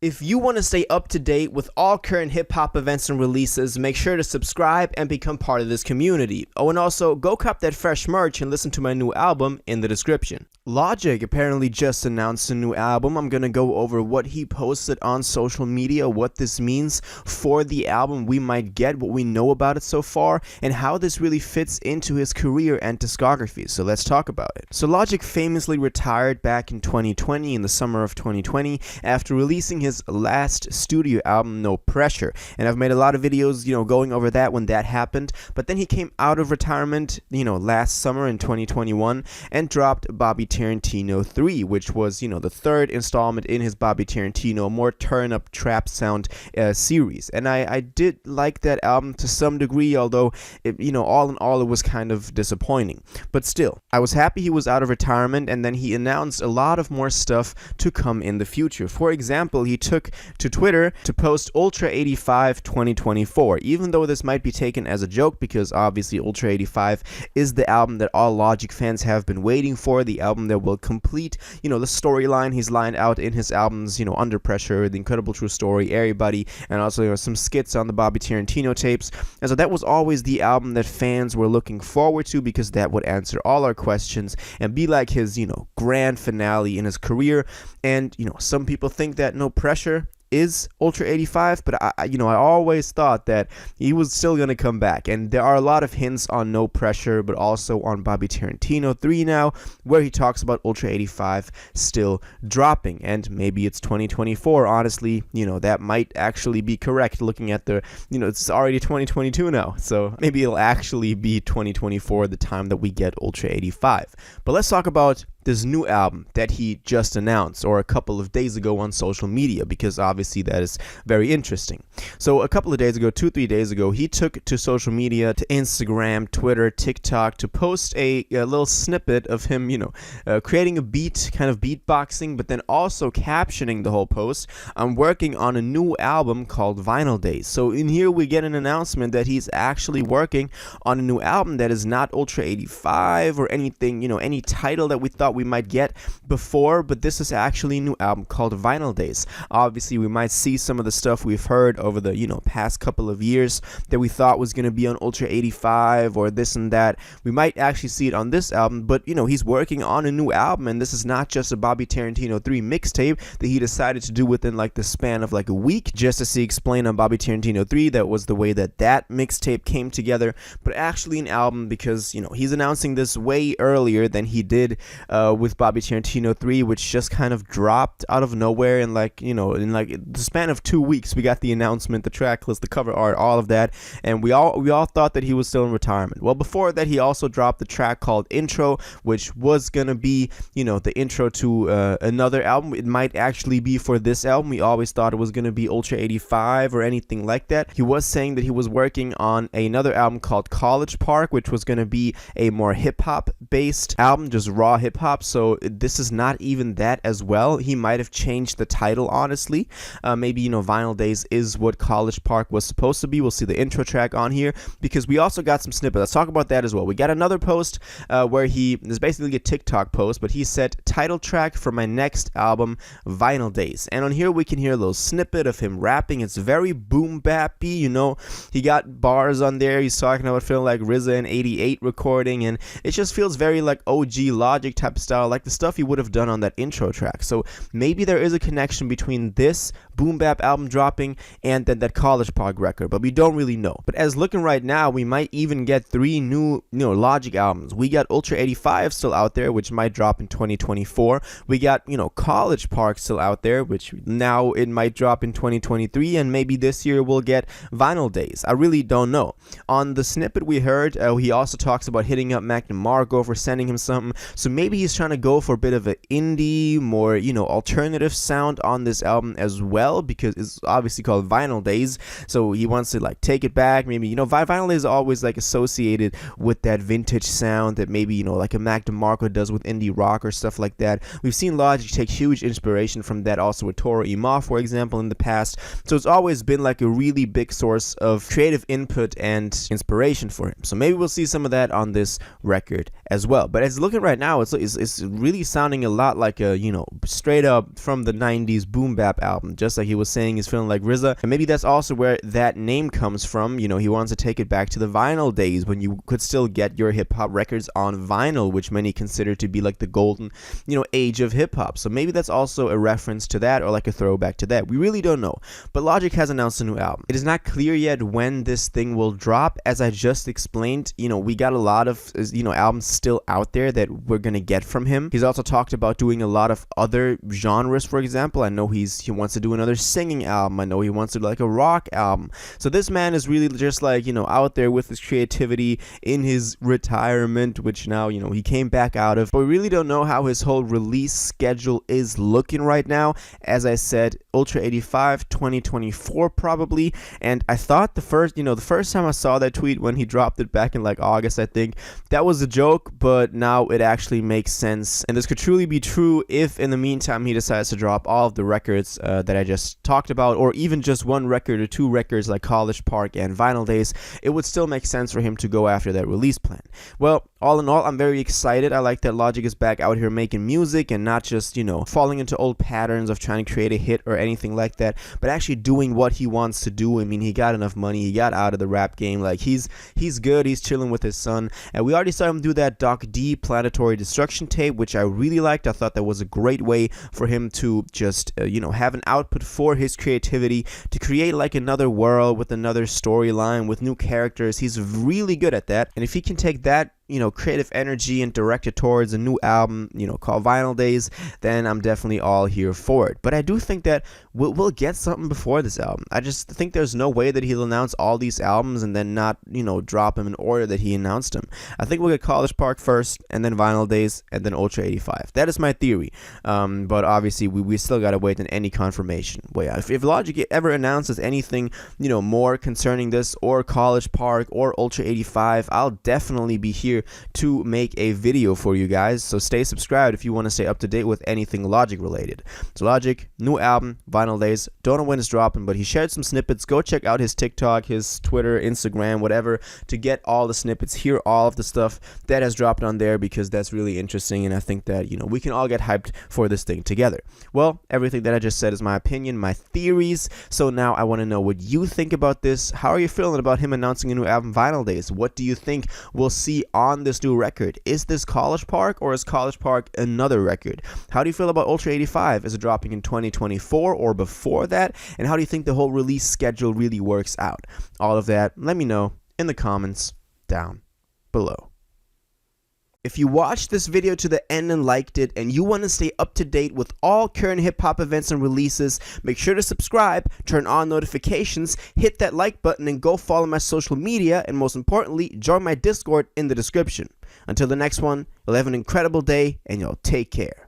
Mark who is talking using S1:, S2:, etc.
S1: If you want to stay up to date with all current hip-hop events and releases, make sure to subscribe and become part of this community. Oh, and also, go cop that fresh merch and listen to my new album in the description. Logic apparently just announced a new album. I'm gonna go over what he posted on social media, what this means for the album we might get, what we know about it so far, and how this really fits into his career and discography. So let's talk about it. So Logic famously retired back in 2020, in the summer of 2020, after releasing his last studio album, No Pressure. And I've made a lot of videos, going over that when that happened. But then he came out of retirement, last summer in 2021 and dropped Bobby Tarantino 3, which was, the third installment in his Bobby Tarantino, more turn-up trap sound series. And I did like that album to some degree, although, all in all, it was kind of disappointing. But still, I was happy he was out of retirement, and then he announced a lot of more stuff to come in the future. For example, he took to Twitter to post Ultra 85 2024, even though this might be taken as a joke because obviously Ultra 85 is the album that all Logic fans have been waiting for, the album that will complete, the storyline he's lined out in his albums, Under Pressure, The Incredible True Story, Everybody, and also some skits on the Bobby Tarantino tapes. And so that was always the album that fans were looking forward to because that would answer all our questions and be like his, grand finale in his career. And, some people think that No Pressure is Ultra 85, but I always thought that he was still going to come back, and there are a lot of hints on No Pressure, but also on Bobby Tarantino 3 now, where he talks about Ultra 85 still dropping, and maybe it's 2024, honestly, that might actually be correct, looking at the, it's already 2022 now, so maybe it'll actually be 2024, the time that we get Ultra 85. But let's talk about this new album that he just announced, or a couple of days ago on social media, because obviously that is very interesting. So a couple of days ago, 2-3 days ago, he took to social media, to Instagram, Twitter, TikTok, to post a little snippet of him, creating a beat, kind of beatboxing, but then also captioning the whole post. I'm working on a new album called Vinyl Days. So in here we get an announcement that he's actually working on a new album that is not Ultra 85 or anything, any title that we thought we might get before, but this is actually a new album called Vinyl Days. Obviously, we might see some of the stuff we've heard over the, past couple of years that we thought was going to be on Ultra 85 or this and that. We might actually see it on this album, but, he's working on a new album, and this is not just a Bobby Tarantino 3 mixtape that he decided to do within, the span of, a week, just as he explained on Bobby Tarantino 3. That was the way that mixtape came together, but actually an album because, he's announcing this way earlier than he did with Bobby Tarantino 3, which just kind of dropped out of nowhere in the span of 2 weeks. We got the announcement, the track list, the cover art, all of that, and we all thought that he was still in retirement. Well, before that, he also dropped the track called Intro, which was gonna be, the intro to another album. It might actually be for this album. We always thought it was gonna be Ultra 85 or anything like that. He was saying that he was working on another album called College Park, which was gonna be a more hip-hop based album, just raw hip-hop. So this is not even that as well. He might have changed the title, honestly. Maybe, Vinyl Days is what College Park was supposed to be. We'll see the intro track on here because we also got some snippets. Let's talk about that as well. We got another post where there's basically a TikTok post, but he said, title track for my next album, Vinyl Days. And on here we can hear a little snippet of him rapping. It's very boom bappy, He got bars on there. He's talking about feeling like RZA and 88 recording, and it just feels very like OG Logic type of style, like the stuff he would have done on that intro track. So maybe there is a connection between this boom bap album dropping and then that College Park record, but we don't really know. But as looking right now, we might even get 3 new Logic albums. We got Ultra 85 still out there, which might drop in 2024. We got College Park still out there, which now it might drop in 2023, and maybe this year we'll get Vinyl Days. I really don't know. On the snippet we heard, he also talks about hitting up Mac DeMarco for sending him something, so maybe he's trying to go for a bit of an indie, more alternative sound on this album as well, because it's obviously called Vinyl Days, so he wants to take it back. Maybe Vinyl Days is always associated with that vintage sound that maybe like a Mac DeMarco does with indie rock or stuff like that. We've seen Logic take huge inspiration from that also with Toro y Moi, for example, in the past, so it's always been a really big source of creative input and inspiration for him. So maybe we'll see some of that on this record as well. But as looking right now, it's really sounding a lot like a straight up from the 90s boom bap album, just just like he was saying he's feeling like RZA. And maybe that's also where that name comes from. You know, he wants to take it back to the vinyl days when you could still get your hip-hop records on vinyl, which many consider to be like the golden, you know, age of hip-hop. So maybe that's also a reference to that, or like a throwback to that. We really don't know. But Logic has announced a new album. It is not clear yet when this thing will drop. As I just explained, you know, we got a lot of, you know, albums still out there that we're gonna get from him. He's also talked about doing a lot of other genres. For example, I know he wants to do another singing album. I know he wants to do like a rock album. So this man is really just like, you know, out there with his creativity in his retirement, which now, you know, he came back out of. But we really don't know how his whole release schedule is looking right now. As I said, Ultra 85 2024 probably. And I thought the first time I saw that tweet when he dropped it back in like August, I think that was a joke, but now it actually makes sense. And this could truly be true if in the meantime he decides to drop all of the records that I just talked about, or even just one record or two records like College Park and Vinyl Days. It would still make sense for him to go after that release plan. Well, all in all, I'm very excited. I like that Logic is back out here making music and not just, you know, falling into old patterns of trying to create a hit or anything like that, but actually doing what he wants to do. I mean, he got enough money. He got out of the rap game. Like, he's good. He's chilling with his son. And we already saw him do that Doc D Planetary Destruction tape, which I really liked. I thought that was a great way for him to just, you know, have an output for his creativity, to create like another world with another storyline, with new characters. He's really good at that. And if he can take that, you know, creative energy and direct it towards a new album, you know, called Vinyl Days, then I'm definitely all here for it. But I do think that we'll get something before this album. I just think there's no way that he'll announce all these albums and then not, you know, drop them in order that he announced them. I think we'll get College Park first, and then Vinyl Days, and then Ultra 85. That is my theory. But obviously we still gotta wait on any confirmation. But yeah, if Logic ever announces anything, you know, more concerning this, or College Park, or Ultra 85, I'll definitely be here to make a video for you guys. So stay subscribed if you want to stay up to date with anything Logic related. So Logic, new album, Vinyl Days. Don't know when it's dropping, but he shared some snippets. Go check out his TikTok, his Twitter, Instagram, whatever, to get all the snippets, hear all of the stuff that has dropped on there, because that's really interesting, and I think that, you know, we can all get hyped for this thing together. Well, everything that I just said is my opinion, my theories. So now I want to know what you think about this. How are you feeling about him announcing a new album, Vinyl Days? What do you think we'll see on this new record? Is this College Park, or is College Park another record? How do you feel about Ultra 85? Is it dropping in 2024 or before that? And how do you think the whole release schedule really works out? All of that, let me know in the comments down below. If you watched this video to the end and liked it, and you want to stay up to date with all current hip-hop events and releases, make sure to subscribe, turn on notifications, hit that like button, and go follow my social media, and most importantly, join my Discord in the description. Until the next one, you'll have an incredible day, and you'll take care.